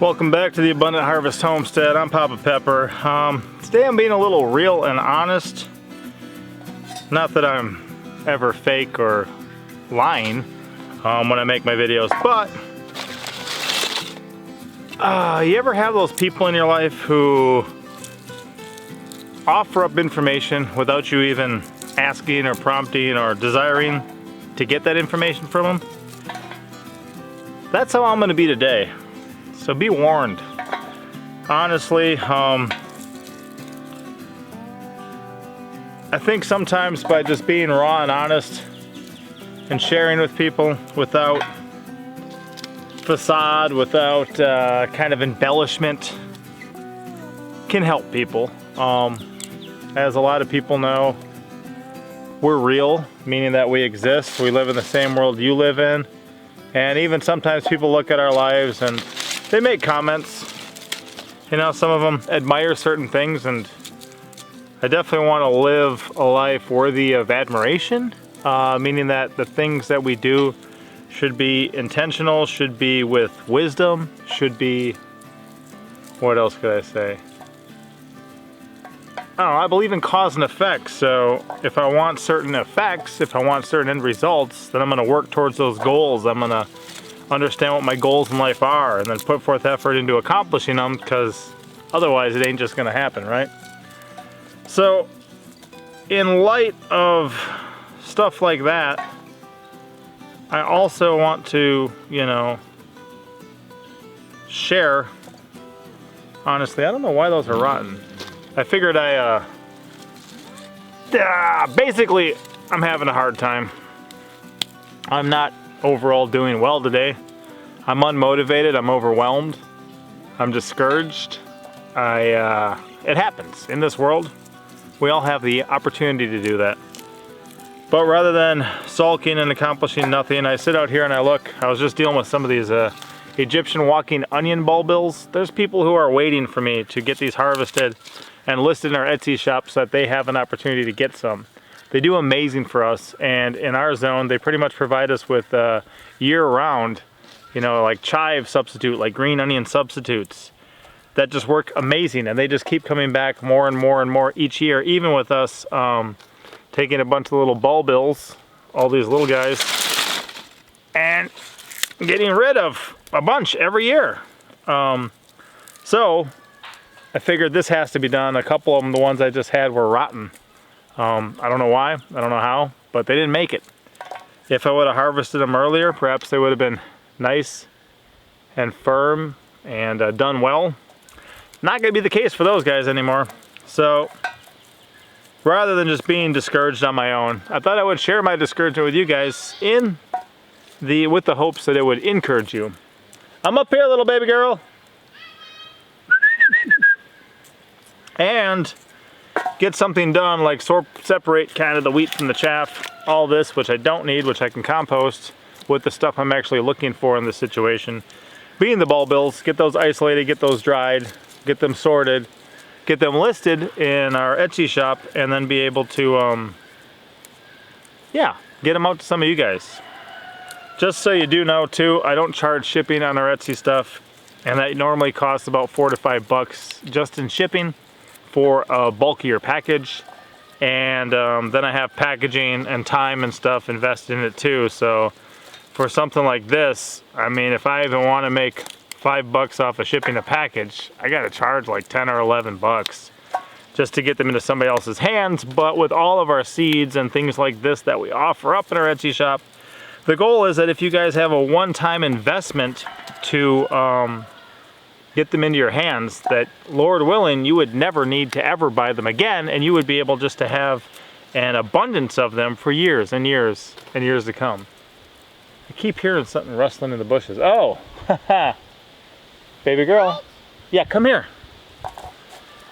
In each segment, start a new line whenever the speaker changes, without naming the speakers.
Welcome back to the Abundant Harvest Homestead. I'm Papa Pepper. Today I'm being a little real and honest. Not that I'm ever fake or lying when I make my videos, but you ever have those people in your life who offer up information without you even asking or prompting or desiring to get that information from them? That's how I'm going to be today. So be warned. Honestly, I think sometimes by just being raw and honest and sharing with people without facade, without kind of embellishment, can help people. As a lot of people know, we're real, meaning that we exist. We live in the same world you live in. And even sometimes people look at our lives and they make comments. You know, some of them admire certain things, and I definitely want to live a life worthy of admiration, meaning that the things that we do should be intentional, should be with wisdom, should be, what else could I say? I don't know, I believe in cause and effect, so if I want certain effects, if I want certain end results, then I'm going to work towards those goals. I'm going to understand what my goals in life are and then put forth effort into accomplishing them, because otherwise it ain't just going to happen, right? So in light of stuff like that, I also want to, you know, share. Honestly, I don't know why those are rotten. I figured basically, I'm having a hard time. I'm not overall doing well today. I'm unmotivated, I'm overwhelmed, I'm discouraged. It happens in this world. We all have the opportunity to do that. But rather than sulking and accomplishing nothing, I sit out here and I look. I was just dealing with some of these Egyptian Walking Onion Bulbils. There's people who are waiting for me to get these harvested and listed in our Etsy shop so that they have an opportunity to get some. They do amazing for us, and in our zone they pretty much provide us with year-round, you know, like chive substitute, like green onion substitutes that just work amazing, and they just keep coming back more and more and more each year, even with us taking a bunch of little bulbils, all these little guys, and getting rid of a bunch every year. So I figured this has to be done. A couple of them, the ones I just had, were rotten. I don't know why, I don't know how, but they didn't make it. If I would have harvested them earlier, perhaps they would have been nice and firm and done well. Not going to be the case for those guys anymore. So rather than just being discouraged on my own, I thought I would share my discouragement with you guys with the hopes that it would encourage you. I'm up here, little baby girl. And get something done, like separate kind of the wheat from the chaff, all this, which I don't need, which I can compost with the stuff I'm actually looking for in this situation. Being the bulbils, get those isolated, get those dried, get them sorted, get them listed in our Etsy shop, and then be able to, get them out to some of you guys. Just so you do know too, I don't charge shipping on our Etsy stuff, and that normally costs about $4 to $5 just in shipping for a bulkier package, and then I have packaging and time and stuff invested in it too. So for something like this, I mean, if I even want to make $5 off of shipping a package, I gotta charge like 10 or 11 bucks just to get them into somebody else's hands. But with all of our seeds and things like this that we offer up in our Etsy shop, the goal is that if you guys have a one-time investment to get them into your hands, that Lord willing, you would never need to ever buy them again, and you would be able just to have an abundance of them for years and years and years to come. I keep hearing something rustling in the bushes. Oh, haha. Baby girl. Yeah, come here.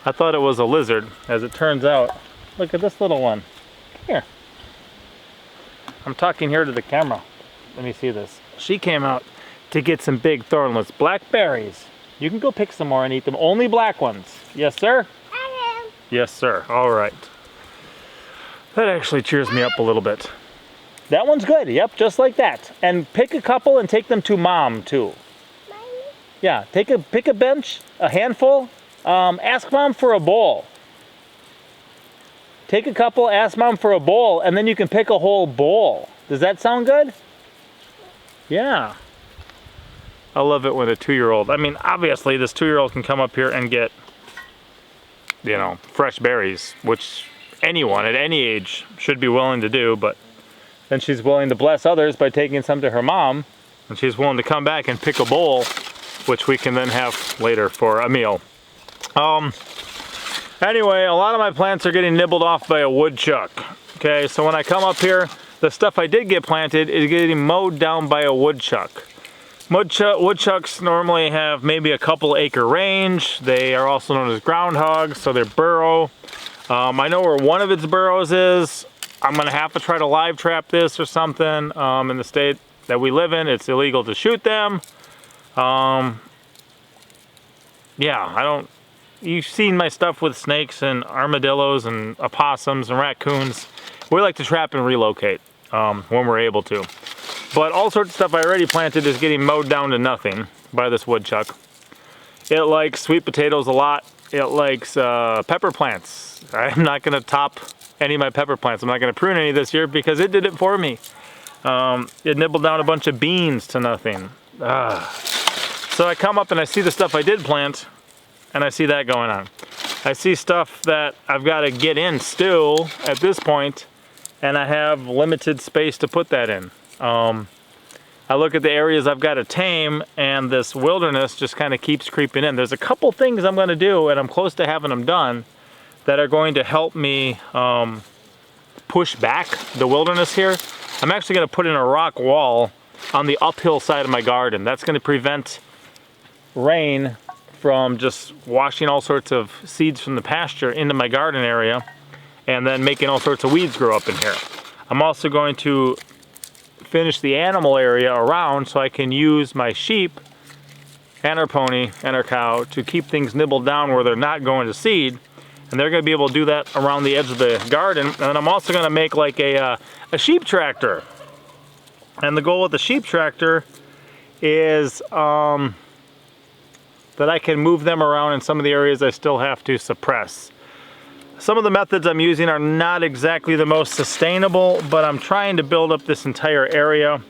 I thought it was a lizard. As it turns out, look at this little one. Come here. I'm talking here to the camera. Let me see this. She came out to get some big thornless blackberries. You can go pick some more and eat them. Only black ones. Yes, sir? I am. Yes, sir. All right. That actually cheers me up a little bit. That one's good. Yep, just like that. And pick a couple and take them to Mom, too. Mommy? Yeah, pick a bench, a handful. Ask mom for a bowl. Take a couple, ask mom for a bowl, and then you can pick a whole bowl. Does that sound good? Yeah. I love it when a 2-year-old, I mean, obviously this 2-year-old can come up here and get, you know, fresh berries, which anyone at any age should be willing to do, but then she's willing to bless others by taking some to her mom, and she's willing to come back and pick a bowl, which we can then have later for a meal. Anyway, a lot of my plants are getting nibbled off by a woodchuck. Okay, so when I come up here, the stuff I did get planted is getting mowed down by a woodchuck. Woodchucks normally have maybe a couple acre range. They are also known as groundhogs, so they burrow. I know where one of its burrows is. I'm gonna have to try to live trap this or something. In the state that we live in, it's illegal to shoot them. Yeah, you've seen my stuff with snakes and armadillos and opossums and raccoons. We like to trap and relocate when we're able to. But all sorts of stuff I already planted is getting mowed down to nothing by this woodchuck. It likes sweet potatoes a lot. It likes pepper plants. I'm not gonna top any of my pepper plants. I'm not gonna prune any this year because it did it for me. It nibbled down a bunch of beans to nothing. So I come up and I see the stuff I did plant, and I see that going on. I see stuff that I've got to get in still at this point, and I have limited space to put that in. I look at the areas I've got to tame, and this wilderness just kind of keeps creeping in. There's a couple things I'm going to do, and I'm close to having them done, that are going to help me push back the wilderness here. I'm actually going to put in a rock wall on the uphill side of my garden. That's going to prevent rain from just washing all sorts of seeds from the pasture into my garden area and then making all sorts of weeds grow up in here. I'm also going to finish the animal area around so I can use my sheep and our pony and our cow to keep things nibbled down where they're not going to seed, and they're going to be able to do that around the edge of the garden. And then I'm also going to make like a sheep tractor, and the goal with the sheep tractor is that I can move them around in some of the areas I still have to suppress. Some of the methods I'm using are not exactly the most sustainable, but I'm trying to build up this entire area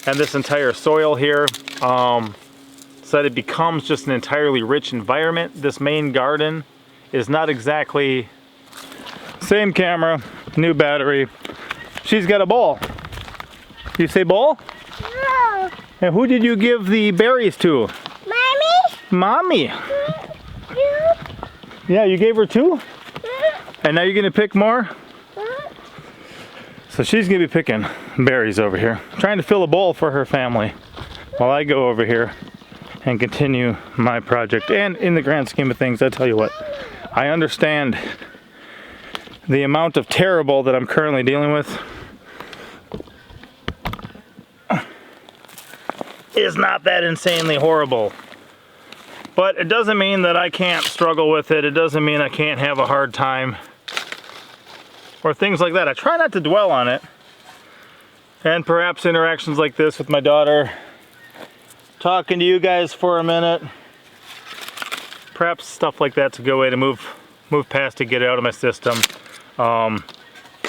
and this entire soil here so that it becomes just an entirely rich environment. This main garden is not exactly... Same camera, new battery. She's got a bowl. You say bowl?
No.
And who did you give the berries to? Mommy. Yeah, you gave her 2? And now you're gonna pick more? So she's gonna be picking berries over here, trying to fill a bowl for her family while I go over here and continue my project. And in the grand scheme of things, I tell you what, I understand the amount of terrible that I'm currently dealing with is not that insanely horrible. But it doesn't mean that I can't struggle with it. It doesn't mean I can't have a hard time or things like that. I try not to dwell on it. And perhaps interactions like this with my daughter, talking to you guys for a minute, perhaps stuff like that's a good way to move past to get it out of my system.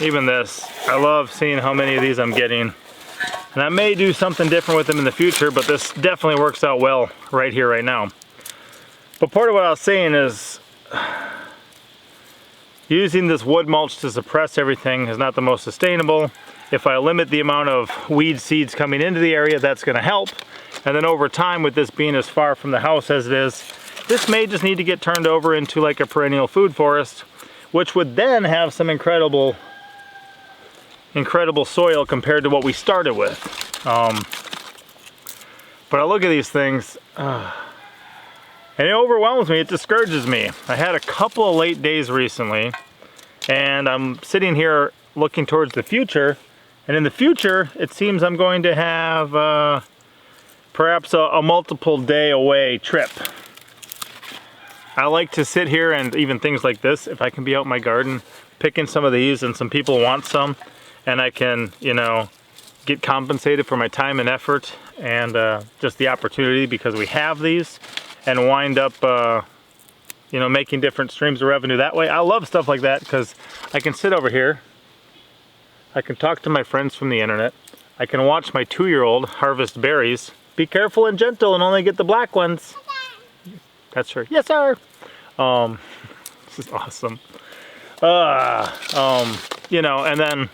Even this, I love seeing how many of these I'm getting. And I may do something different with them in the future, but this definitely works out well right here, right now. But part of what I was saying is using this wood mulch to suppress everything is not the most sustainable. If I limit the amount of weed seeds coming into the area, that's going to help. And then over time, with this being as far from the house as it is, this may just need to get turned over into like a perennial food forest, which would then have some incredible soil compared to what we started with. But I look at these things, and it overwhelms me, it discourages me. I had a couple of late days recently, and I'm sitting here looking towards the future, and in the future, it seems I'm going to have perhaps a multiple day away trip. I like to sit here and even things like this, if I can be out in my garden picking some of these and some people want some, and I can, you know, get compensated for my time and effort and just the opportunity because we have these, and wind up you know, making different streams of revenue that way. I love stuff like that because I can sit over here, I can talk to my friends from the internet, I can watch my 2-year-old harvest berries. Be careful and gentle and only get the black ones. That's her. Yes, sir. This is awesome. You know, and then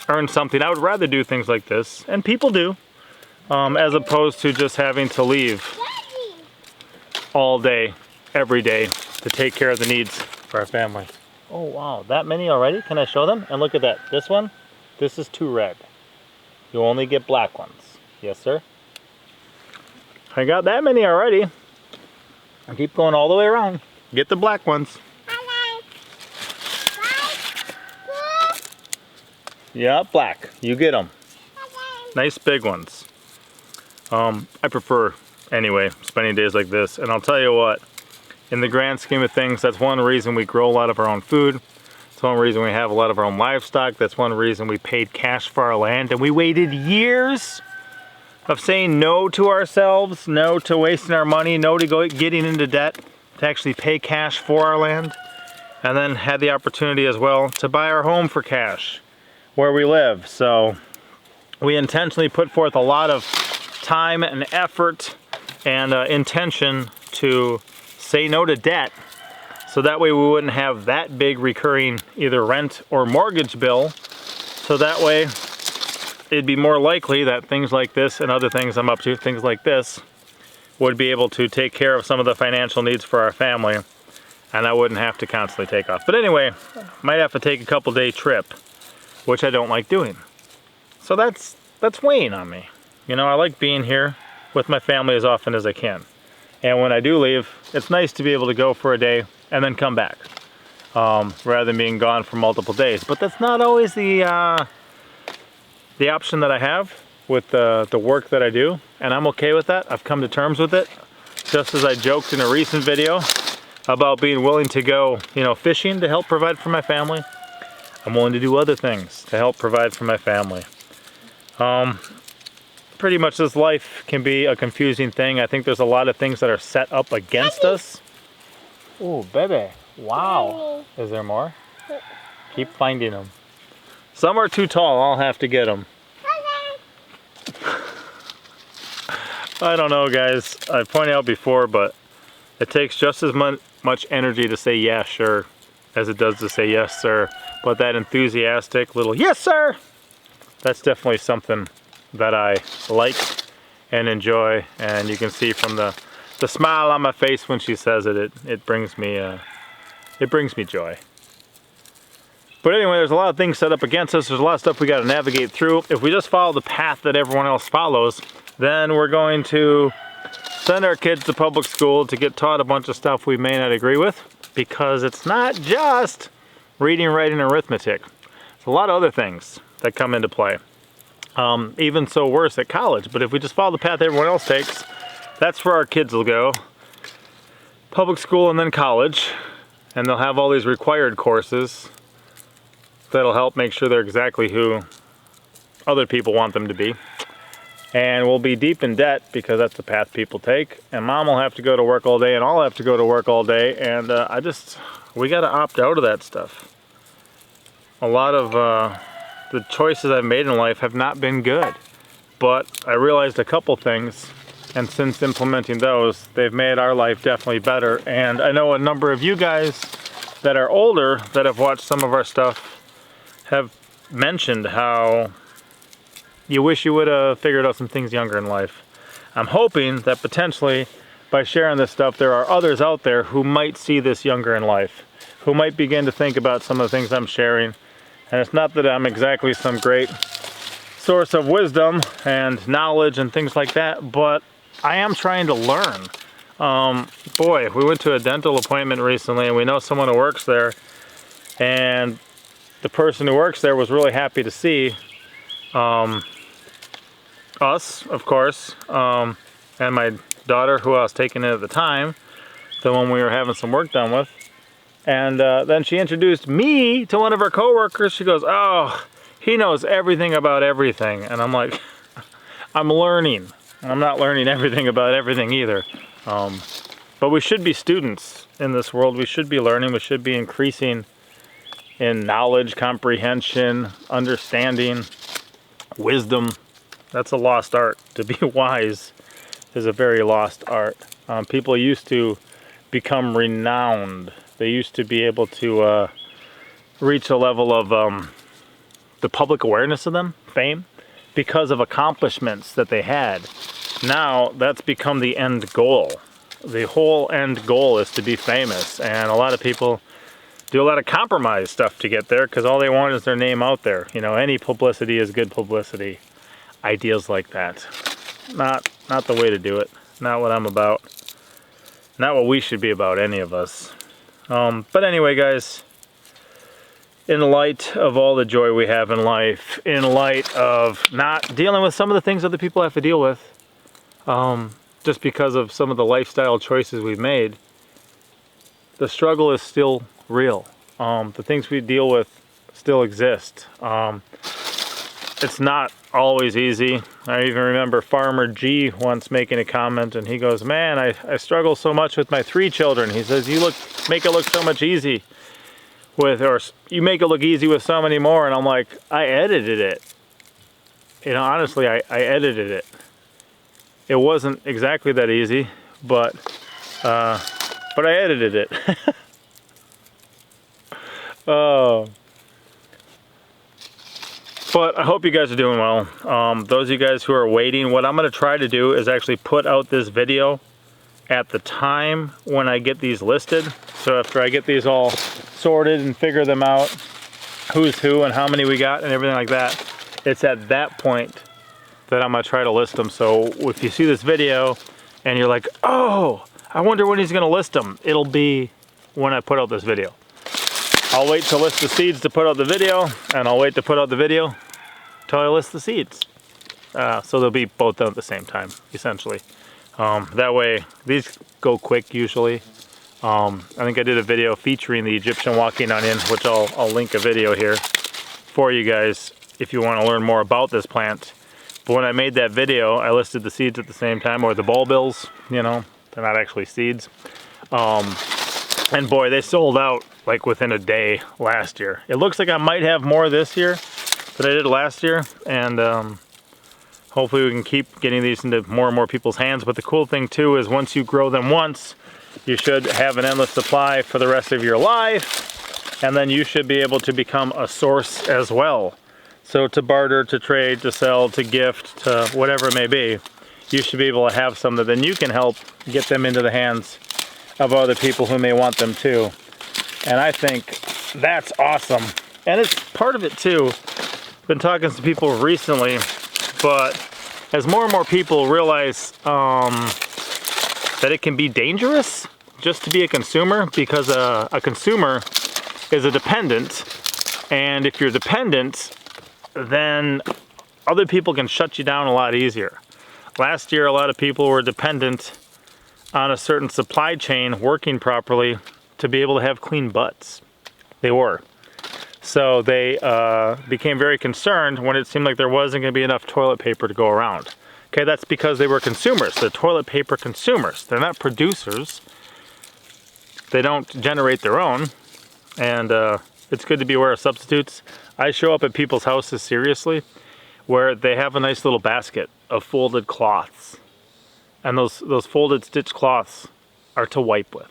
earn something. I would rather do things like this, and people do, as opposed to just having to leave all day, every day, to take care of the needs for our family. Oh wow, that many already? Can I show them? And look at that. This one, this is too red. You only get black ones. Yes, sir. I got that many already. I keep going all the way around. Get the black ones. Yeah, black. You get them. Nice big ones. I prefer, anyway, spending days like this. And I'll tell you what, in the grand scheme of things, that's one reason we grow a lot of our own food. That's one reason we have a lot of our own livestock. That's one reason we paid cash for our land. And we waited years of saying no to ourselves, no to wasting our money, no to getting into debt, to actually pay cash for our land. And then had the opportunity as well to buy our home for cash where we live. So we intentionally put forth a lot of time and effort and intention to say no to debt, so that way we wouldn't have that big recurring either rent or mortgage bill. So that way it'd be more likely that things like this and other things I'm up to, things like this, would be able to take care of some of the financial needs for our family, and I wouldn't have to constantly take off. But anyway, might have to take a couple day trip, which I don't like doing. So that's weighing on me. You know, I like being here with my family as often as I can. And when I do leave, it's nice to be able to go for a day and then come back, rather than being gone for multiple days. But that's not always the option that I have with the work that I do, and I'm okay with that. I've come to terms with it. Just as I joked in a recent video about being willing to go, you know, fishing to help provide for my family, I'm willing to do other things to help provide for my family. Pretty much this life can be a confusing thing. I think there's a lot of things that are set up against us. Oh, baby. Wow. Is there more? Keep finding them. Some are too tall. I'll have to get them. I don't know, guys. I've pointed out before, but it takes just as much energy to say yes, sure, as it does to say yes, sir. But that enthusiastic little yes, sir, that's definitely something that I like and enjoy. And you can see from the smile on my face when she says it, it brings me joy. But anyway, there's a lot of things set up against us. There's a lot of stuff we got to navigate through. If we just follow the path that everyone else follows, then we're going to send our kids to public school to get taught a bunch of stuff we may not agree with, because it's not just reading, writing, and arithmetic. There's a lot of other things that come into play. Even so worse at college. But if we just follow the path everyone else takes, that's where our kids will go. Public school and then college. And they'll have all these required courses that'll help make sure they're exactly who other people want them to be. And we'll be deep in debt because that's the path people take. And mom will have to go to work all day and I'll have to go to work all day. And we got to opt out of that stuff. A lot of the choices I've made in life have not been good. But I realized a couple things, and since implementing those, they've made our life definitely better. And I know a number of you guys that are older that have watched some of our stuff have mentioned how you wish you would have figured out some things younger in life. I'm hoping that potentially by sharing this stuff, there are others out there who might see this younger in life, who might begin to think about some of the things I'm sharing. And it's not that I'm exactly some great source of wisdom and knowledge and things like that, but I am trying to learn. Boy, we went to a dental appointment recently and we know someone who works there, and the person who works there was really happy to see us, of course, and my daughter, who I was taking in at the time, the one we were having some work done with. And then she introduced me to one of her coworkers. She goes, "Oh, he knows everything about everything. And I'm like, I'm learning. I'm not learning everything about everything either. But we should be students in this world. We should be learning. We should be increasing in knowledge, comprehension, understanding, wisdom. That's a lost art. To be wise is a very lost art. People used to become renowned. They used to be able to reach a level of the public awareness of them, fame, because of accomplishments that they had. Now that's become the end goal. The whole end goal is to be famous, and a lot of people do a lot of compromise stuff to get there because all they want is their name out there. You know, any publicity is good publicity. Ideas like that. Not the way to do it. Not what I'm about. Not what we should be about, any of us. But anyway, guys, in light of all the joy we have in life, in light of not dealing with some of the things other people have to deal with, just because of some of the lifestyle choices we've made, the struggle is still real. The things we deal with still exist. It's not always easy. I even remember Farmer G once making a comment, and he goes, man, I struggle so much with my 3 children. He says, you make it look so much easy with, or you make it look easy with so many more. And I'm like, I edited it. You know, honestly, I edited it. It wasn't exactly that easy, but I edited it. Oh. But I hope you guys are doing well. Those of you guys who are waiting, what I'm going to try to do is actually put out this video at the time when I get these listed. So after I get these all sorted and figure them out, who's who and how many we got and everything like that, it's at that point that I'm going to try to list them. So if you see this video and you're like, oh, I wonder when he's going to list them, it'll be when I put out this video. I'll wait to list the seeds to put out the video, and I'll wait to put out the video till I list the seeds. So they'll be both done at the same time, essentially. That way, these go quick usually. I think I did a video featuring the Egyptian Walking Onion, which I'll link a video here for you guys if you want to learn more about this plant. But when I made that video, I listed the seeds at the same time, or the bulbils, you know, they're not actually seeds. And boy, they sold out like within a day last year. It looks like I might have more this year than I did last year, and hopefully we can keep getting these into more and more people's hands. But the cool thing too is once you grow them once, you should have an endless supply for the rest of your life, and then you should be able to become a source as well. So to barter, to trade, to sell, to gift, to whatever it may be, you should be able to have some that then you can help get them into the hands of other people who may want them too. And I think that's awesome. And it's part of it too. I've been talking to people recently, but as more and more people realize that it can be dangerous just to be a consumer, because a consumer is a dependent, and if you're dependent, then other people can shut you down a lot easier. Last year, a lot of people were dependent on a certain supply chain working properly to be able to have clean butts. They were. So they became very concerned when it seemed like there wasn't going to be enough toilet paper to go around. Okay, that's because they were consumers. They're toilet paper consumers. They're not producers. They don't generate their own. And it's good to be aware of substitutes. I show up at people's houses, seriously, where they have a nice little basket of folded cloths. And those folded stitch cloths are to wipe with.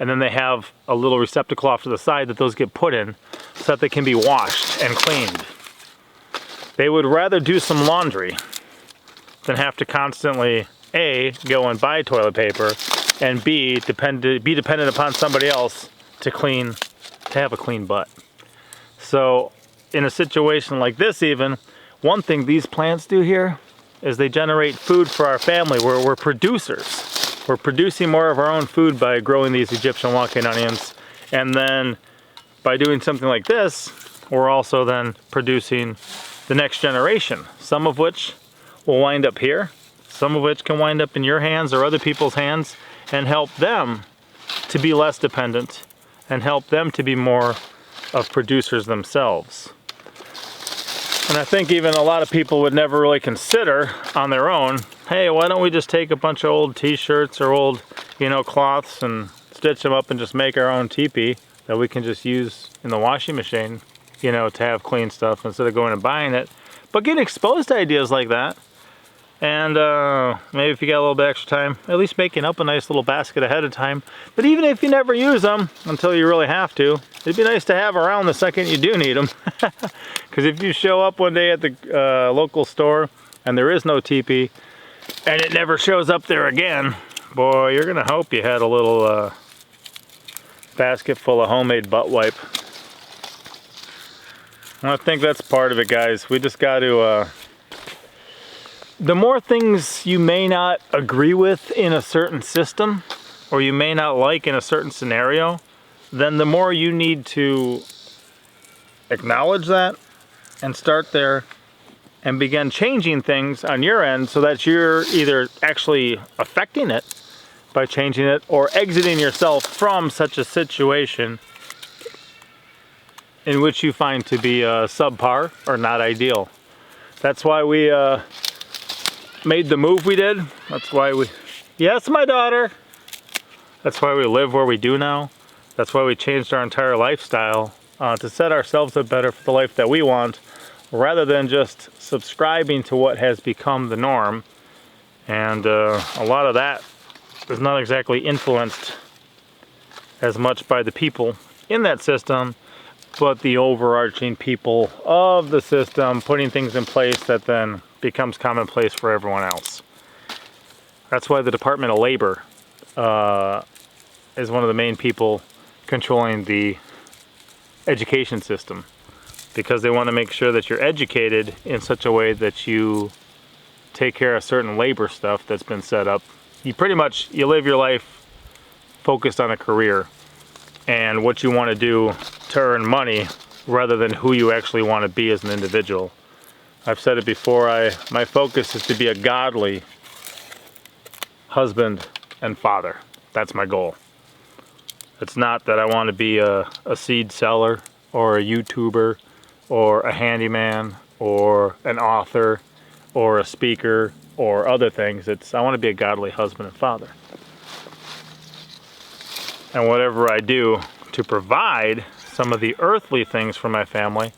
And then they have a little receptacle off to the side that those get put in so that they can be washed and cleaned. They would rather do some laundry than have to constantly, A, go and buy toilet paper, and B, be dependent upon somebody else to have a clean butt. So in a situation like this even, one thing these plants do here is they generate food for our family. We're producers. We're producing more of our own food by growing these Egyptian walking onions. And then by doing something like this, we're also then producing the next generation, some of which will wind up here, some of which can wind up in your hands or other people's hands, and help them to be less dependent and help them to be more of producers themselves. And I think even a lot of people would never really consider on their own, hey, why don't we just take a bunch of old t-shirts or old, you know, cloths and stitch them up and just make our own teepee that we can just use in the washing machine, you know, to have clean stuff instead of going and buying it. But get exposed to ideas like that. And maybe if you got a little bit extra time, at least making up a nice little basket ahead of time. But even if you never use them until you really have to, it'd be nice to have around the second you do need them. Because if you show up one day at the local store and there is no teepee and it never shows up there again, boy, you're gonna hope you had a little basket full of homemade butt wipe. I think that's part of it, guys. We just got to the more things you may not agree with in a certain system, or you may not like in a certain scenario, then the more you need to acknowledge that and start there and begin changing things on your end so that you're either actually affecting it by changing it or exiting yourself from such a situation in which you find to be subpar or not ideal. That's why we made the move we did. That's why we, yes, my daughter. That's why we live where we do now. That's why we changed our entire lifestyle to set ourselves up better for the life that we want, rather than just subscribing to what has become the norm. And a lot of that is not exactly influenced as much by the people in that system, but the overarching people of the system putting things in place that then becomes commonplace for everyone else. That's why the Department of Labor is one of the main people controlling the education system, because they want to make sure that you're educated in such a way that you take care of certain labor stuff that's been set up. You pretty much, you live your life focused on a career and what you want to do to earn money rather than who you actually want to be as an individual. I've said it before, my focus is to be a godly husband and father. That's my goal. It's not that I want to be a seed seller or a YouTuber or a handyman or an author or a speaker or other things. I want to be a godly husband and father. And whatever I do to provide some of the earthly things for my family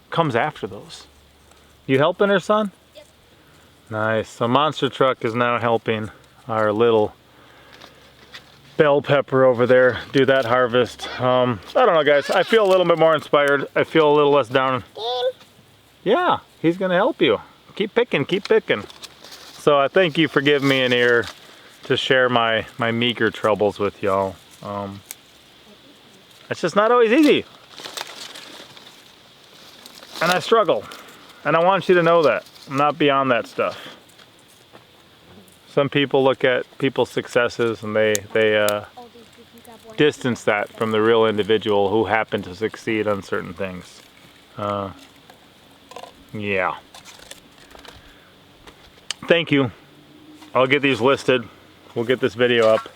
comes after those. You helping her, son? Yep. Nice. So Monster Truck is now helping our little bell pepper over there do that harvest. I don't know, guys. I feel a little bit more inspired. I feel a little less down. Yeah, he's gonna help you. Keep picking, keep picking. So I thank you for giving me an ear to share my meager troubles with y'all. It's just not always easy. And I struggle. And I want you to know that. I'm not beyond that stuff. Some people look at people's successes and they distance that from the real individual who happened to succeed on certain things. Yeah. Thank you. I'll get these listed. We'll get this video up.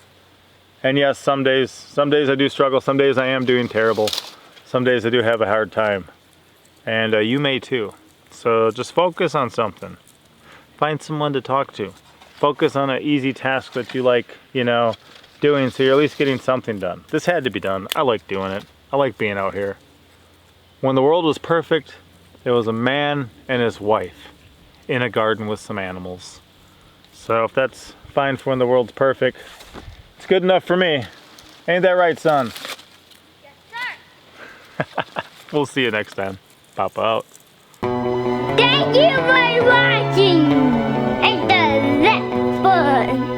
And yes, some days I do struggle. Some days I am doing terrible. Some days I do have a hard time. And you may too. So just focus on something. Find someone to talk to. Focus on an easy task that you like, you know, doing, so you're at least getting something done. This had to be done. I like doing it. I like being out here. When the world was perfect, there was a man and his wife in a garden with some animals. So if that's fine for when the world's perfect, it's good enough for me. Ain't that right, son? Yes, sir. We'll see you next time. Papa out.
Thank you for watching. Ain't that fun?